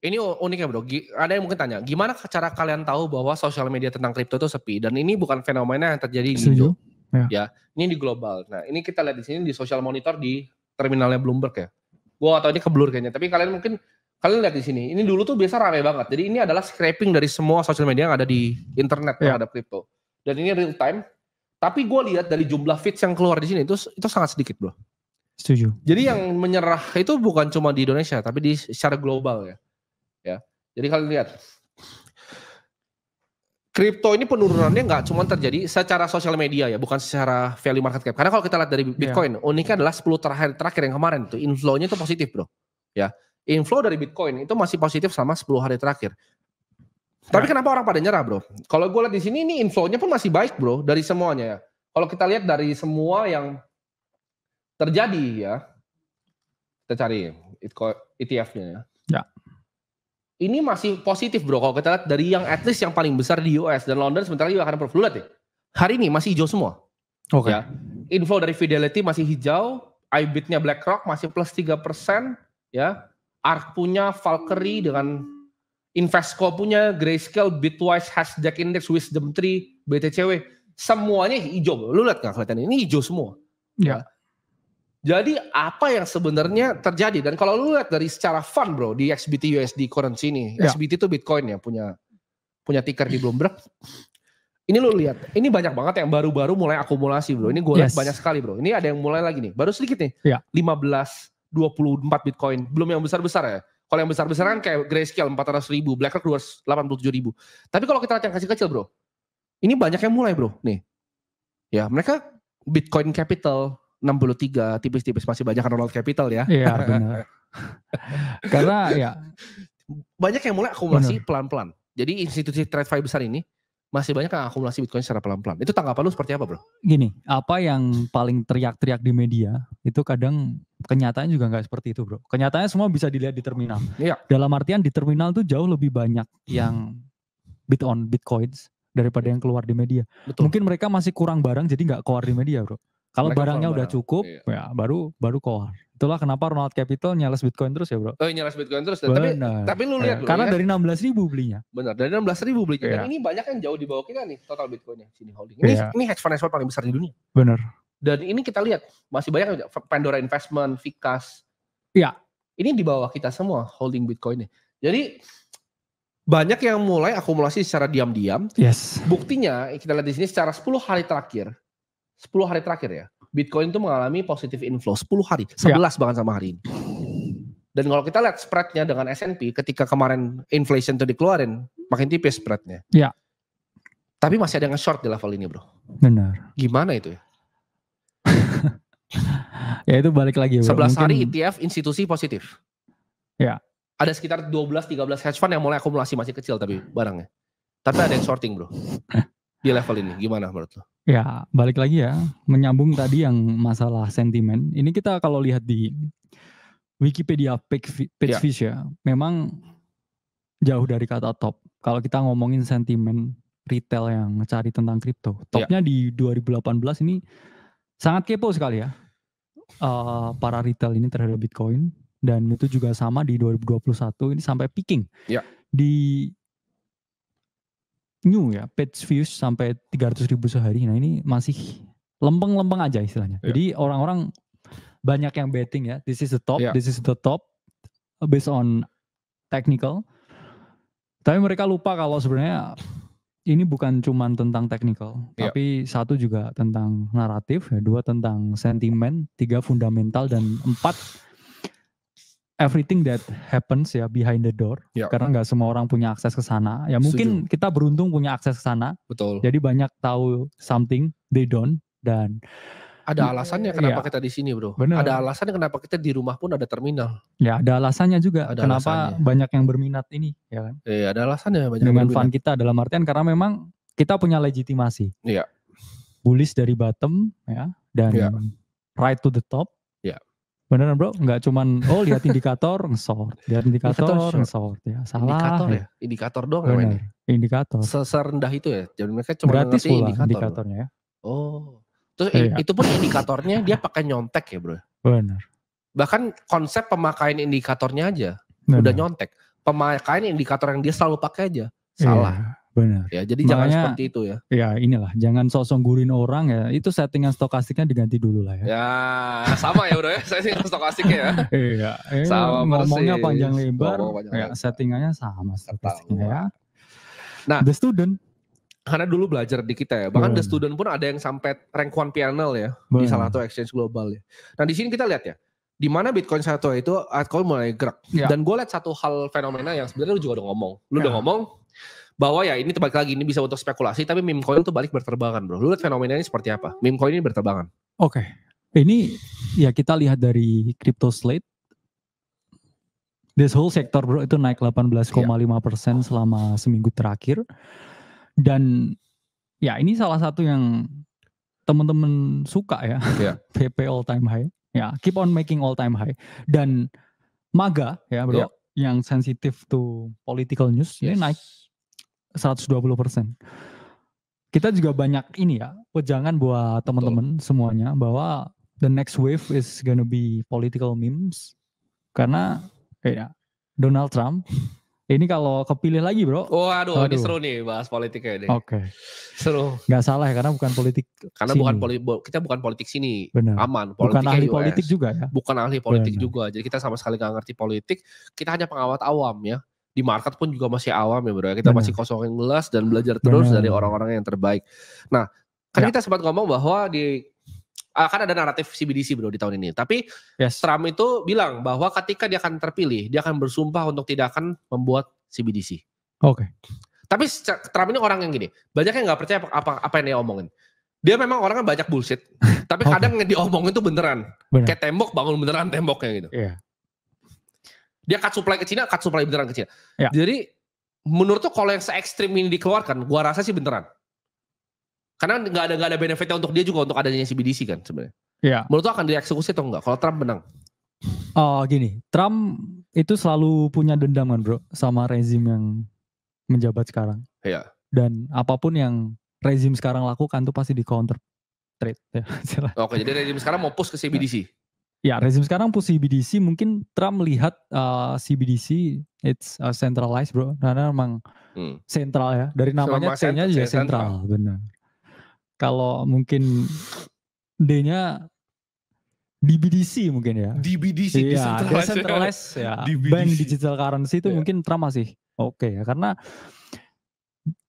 Ini uniknya bro, ada yang mungkin tanya, gimana cara kalian tahu bahwa sosial media tentang kripto itu sepi? Dan ini bukan fenomena yang terjadi di Indo, ya. Ini di global. Nah ini kita lihat di sini di social monitor di terminalnya Bloomberg ya. Gua gak tahu ini keblur kayaknya, tapi kalian lihat di sini. Ini dulu tuh biasa ramai banget. Jadi ini adalah scraping dari semua sosial media yang ada di internet terhadap kripto. Dan ini real time. Tapi gue lihat dari jumlah feeds yang keluar di sini itu sangat sedikit bro. Setuju. Jadi yang menyerah itu bukan cuma di Indonesia, tapi secara global ya. Jadi kalian lihat, kripto ini penurunannya nggak cuma terjadi secara sosial media ya, bukan secara value market cap. Karena kalau kita lihat dari Bitcoin, uniknya adalah 10 terakhir yang kemarin itu inflow-nya itu positif bro. Ya, inflow dari Bitcoin itu masih positif selama 10 hari terakhir. Tapi kenapa orang pada nyerah bro? Kalau gue lihat di sini ini inflow-nya pun masih baik bro dari semuanya ya. Kalau kita lihat dari semua yang terjadi ya, kita cari ETF-nya ya. Ini masih positif bro, kalau kita lihat dari yang at least yang paling besar di US dan London sebentar lagi akan approve. Lihat ya, hari ini masih hijau semua. Ya. Inflow dari Fidelity masih hijau, IBIT-nya BlackRock masih plus 3%, ya. ARK punya Valkyrie dengan Invesco punya, Grayscale, Bitwise, Hasdaq Index, Wisdom Tree, BTCW, semuanya hijau. Lu lihat nggak kelihatan ini hijau semua. Ya. Jadi apa yang sebenarnya terjadi? Dan kalau lu lihat dari secara fund bro di XBT USD currency ini, XBT itu Bitcoin ya punya ticker di Bloomberg. Ini lu lihat, ini banyak banget yang baru-baru mulai akumulasi bro. Ini gue lihat banyak sekali bro. Ini ada yang mulai lagi nih, baru sedikit nih. 15, 24 Bitcoin, belum yang besar-besar ya. Kalau yang besar-besar kan kayak Grayscale 400.000, BlackRock 287.000. Tapi kalau kita lihat yang kecil-kecil bro, ini banyak yang mulai bro. Nih, ya mereka Bitcoin Capital 63, tipis-tipis masih banyak Ronald Capital ya. Iya benar. Karena ya banyak yang mulai akumulasi pelan-pelan. Jadi institusi TradFi besar ini masih banyak yang akumulasi Bitcoin secara pelan-pelan. Itu tanggapan lu seperti apa bro? Gini, apa yang paling teriak-teriak di media itu kadang kenyataannya juga nggak seperti itu bro. Kenyataannya semua bisa dilihat di terminal. Iya. Dalam artian di terminal tuh jauh lebih banyak yang Bitcoins daripada yang keluar di media. Betul. Mungkin mereka masih kurang barang jadi nggak keluar di media bro. Kalau barangnya udah cukup, ya baru keluar. Itulah kenapa Ronald Capital nyales Bitcoin terus ya bro. Nyales Bitcoin terus. Tapi lu lihat bro. Karena dari 16.000 belinya. Benar, dari 16.000 belinya. Dan ini banyak yang jauh di bawah kita nih total Bitcoinnya. Sini holding. Ini hedge fund paling besar di dunia. Benar. Dan ini kita lihat masih banyak Pandora Investment, Vicas. Iya. Ini di bawah kita semua holding Bitcoinnya. Jadi banyak yang mulai akumulasi secara diam-diam. Yes. Buktinya kita lihat di sini secara 10 hari terakhir ya, Bitcoin itu mengalami positive inflow 10 hari, 11 bahkan sama hari ini. Dan kalau kita lihat spreadnya dengan S&P ketika kemarin inflation itu dikeluarin, makin tipis spreadnya. Iya. Tapi masih ada yang short di level ini bro. Benar. Gimana itu ya? Ya itu balik lagi bro. 11 hari ETF institusi positif. Ya. Ada sekitar 12-13 hedge fund yang mulai akumulasi masih kecil tapi barangnya. Tapi ada yang shorting bro. Di level ini gimana menurut lo? Ya balik lagi ya, menyambung tadi yang masalah sentimen. Ini kita kalau lihat di Wikipedia PageFish ya, memang jauh dari kata top. Kalau kita ngomongin sentimen retail yang cari tentang kripto, topnya di 2018 ini sangat kepo sekali ya. Para retail ini terhadap Bitcoin, dan itu juga sama di 2021 ini sampai peaking. Di new ya, PageFish sampai 300.000 sehari. Nah ini masih lempeng-lempeng aja istilahnya. Jadi orang-orang banyak yang betting ya, this is the top based on technical. Tapi mereka lupa kalau sebenarnya ini bukan cuma tentang technical, tapi satu juga tentang naratif, ya, dua tentang sentimen, tiga fundamental, dan empat everything that happens ya behind the door. Karena nggak semua orang punya akses ke sana. Ya mungkin kita beruntung punya akses ke sana. Betul. Jadi banyak tahu something they don't, dan ada alasannya kenapa kita di sini bro. Bener. Ada alasannya kenapa kita di rumah pun ada terminal. Ya ada alasannya juga. Kenapa banyak yang berminat ini, ya kan? Iya ada alasannya banyak dengan fund kita, dalam artian karena memang kita punya legitimasi. Iya. Bullish dari bottom ya, dan right to the top. Iya. Beneran bro, nggak cuman lihat indikator nge-short, lihat indikator nge-short ya. Salah. Indikator ya. Indikator doang namanya. Indikator. Serendah itu ya. Jadi mereka cuma gratis pula indikatornya ya. Oh. Terus itu pun indikatornya dia pakai nyontek ya bro. Benar. Bahkan konsep pemakaian indikatornya aja udah nyontek. pemakaian indikator yang dia selalu pakai aja salah. Benar. Ya, jadi jangan seperti itu ya. Ya inilah, jangan sosok gurin orang ya. Itu settingan stokastiknya diganti dulu lah ya. Ya, sama ya bro ya. Settingan stokastiknya ya. Iya. Sama ngomongnya persis. panjang lebar. Ya, settingannya sama stokastiknya ya. Nah, The Student. Karena dulu belajar di kita ya. Bahkan The Student pun ada yang sampai rank 1 PNL ya. Di salah satu exchange global ya. Nah di sini kita lihat ya. Di mana Bitcoin satu itu altcoin mulai gerak. Ya. Dan gue lihat satu hal fenomena yang sebenarnya lu juga udah ngomong. Lu udah ngomong bahwa ya ini balik lagi, ini bisa untuk spekulasi, tapi meme coin itu balik berterbangan bro. Lu lihat fenomena ini seperti apa? Meme coin ini berterbangan. Oke. Ini ya kita lihat dari Crypto Slate. This whole sector bro itu naik 18,5% selama seminggu terakhir. Dan ya ini salah satu yang teman-teman suka ya. PP all time high. Ya, keep on making all time high. Dan MAGA ya bro, yang sensitive to political news ini naik 120%. Kita juga banyak ini ya, wejangan buat teman-teman semuanya bahwa the next wave is gonna be political memes. Karena Donald Trump ini kalau kepilih lagi bro. Waduh, ini seru nih bahas politiknya nih. Oke. Seru. Gak salah ya, karena bukan politik. Karena kita bukan politik sini. Benar. Aman. Bukan ahli politik juga ya. Bukan ahli politik juga. Jadi kita sama sekali gak ngerti politik. Kita hanya pengawat awam ya. Di market pun juga masih awam ya bro. Kita masih kosongin gelas dan belajar terus dari orang-orang yang terbaik. Nah, kan kita sempat ngomong bahwa kan ada naratif CBDC bro di tahun ini. Tapi Trump itu bilang bahwa ketika dia akan terpilih, dia akan bersumpah untuk tidak akan membuat CBDC. Oke. Tapi Trump ini orang yang gini, banyak yang nggak percaya apa yang dia omongin. Dia memang orangnya banyak bullshit, tapi kadang yang diomongin itu beneran. Kayak tembok bangun beneran temboknya gitu. Dia cut supply ke Cina, cut supply beneran ke Cina. Jadi menurut tuh kalau yang se-ekstrim ini dikeluarkan, gua rasa sih beneran. Karena nggak ada benefitnya untuk dia juga untuk adanya CBDC kan sebenarnya. Menurut tuh akan dieksekusi atau enggak? Kalau Trump menang? Oh gini, Trump itu selalu punya dendam kan bro sama rezim yang menjabat sekarang. Dan apapun yang rezim sekarang lakukan tuh pasti di counter trade. Oke, jadi rezim sekarang mau push ke CBDC? Ya, rezim sekarang push CBDC, mungkin Trump melihat CBDC it's centralized bro, karena memang sentral ya, dari namanya C-nya juga sentral, benar. Kalau mungkin D-nya DBDC mungkin ya. DBDC, decentralized ya. Bank digital currency itu mungkin Trump masih oke ya, karena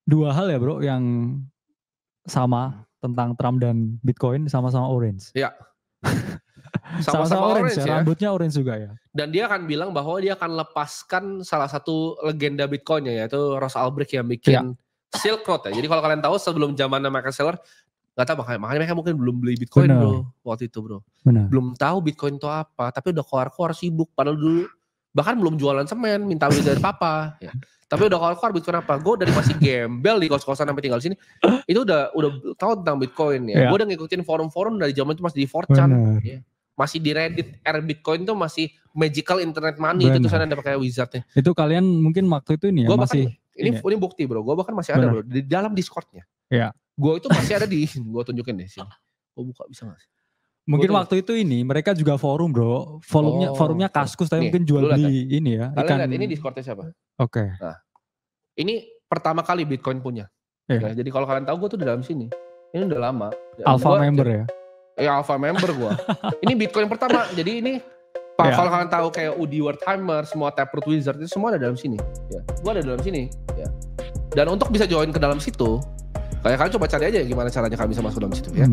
dua hal ya bro yang sama tentang Trump dan Bitcoin, sama-sama orange. Sama-sama orange ya, rambutnya orange juga ya. Dan dia akan bilang bahwa dia akan lepaskan salah satu legenda Bitcoinnya, yaitu Ross Ulbricht yang bikin Silk Road ya. Jadi kalau kalian tahu sebelum zamannya Michael Saylor, nggak tahu makanya mereka mungkin belum beli Bitcoin bro waktu itu bro. Belum tahu Bitcoin itu apa, tapi udah keluar sibuk. Padahal dulu bahkan belum jualan semen, minta beli dari papa. Tapi udah keluar Bitcoin apa? Gue dari masih gembel di kos-kosan sampai tinggal sini, itu udah tahu tentang Bitcoin ya. Gue udah ngikutin forum-forum dari zaman itu masih di 4chan. Masih di Reddit, Bitcoin tuh masih magical internet money. Itu tulisannya ada pakai wizardnya. Itu kalian mungkin waktu itu ini ya masih. Ini bukti bro, gue bahkan masih ada bro di dalam Discordnya. Gue itu masih ada gue tunjukin deh sini. Gue buka bisa gak sih? Mungkin waktu itu ini mereka juga forum bro, forumnya Kaskus, tapi mungkin jual beli ini ya. Kalian lihat ini Discordnya siapa? Oke. Nah, ini pertama kali Bitcoin punya. Jadi kalau kalian tahu gue tuh di dalam sini. Ini udah lama. Alpha member ya? Alpha member gue. Ini Bitcoin pertama. Jadi ini kalau kalian tahu kayak Udi Wertheimer, semua Taproot Wizard itu semua ada dalam sini. Gue ada dalam sini. Dan untuk bisa join ke dalam situ, kalian coba cari aja gimana caranya kalian bisa masuk dalam situ ya.